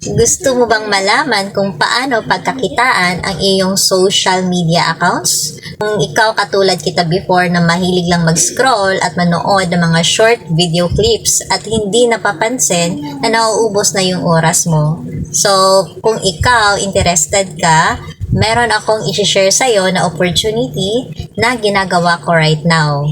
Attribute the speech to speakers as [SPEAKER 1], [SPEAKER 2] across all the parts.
[SPEAKER 1] Gusto mo bang malaman kung paano pagkakitaan ang iyong social media accounts? Kung ikaw katulad kita before na mahilig lang mag-scroll at manood ng mga short video clips at hindi napapansin na nauubos na yung oras mo. So, kung ikaw interested ka, meron akong i-share sa'yo na opportunity na ginagawa ko right now.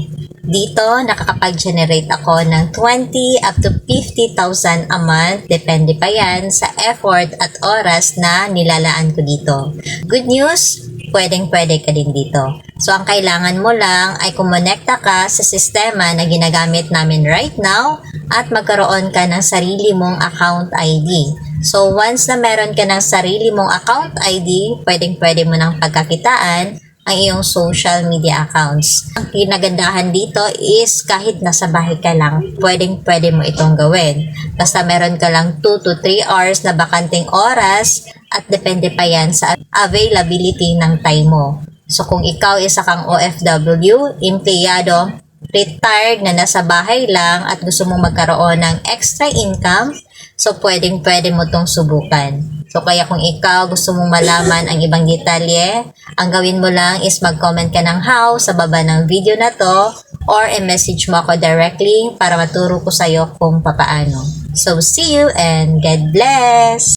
[SPEAKER 1] Dito, nakakapag-generate ako ng 20 up to 50,000 a month. Depende pa yan sa effort at oras na nilalaan ko dito. Good news, pwedeng-pwede ka din dito. So, ang kailangan mo lang ay kumonekta ka sa sistema na ginagamit namin right now at magkaroon ka ng sarili mong account ID. So, once na meron ka ng sarili mong account ID, pwedeng-pwede mo nang pagkakitaan ang iyong social media accounts. Ang kinagandahan dito is kahit nasa bahay ka lang, pwedeng-pwede mo itong gawin. Basta meron ka lang 2 to 3 hours na bakanting oras at depende pa yan sa availability ng time mo. So kung ikaw isa kang OFW, empleyado, retired na nasa bahay lang at gusto mong magkaroon ng extra income, so pwedeng-pwede mo itong subukan. So kaya kung ikaw gusto mong malaman ang ibang detalye, ang gawin mo lang is mag-comment ka ng how sa baba ng video na to or i-message mo ako directly para maturo ko sa'yo kung papaano. So see you and God bless!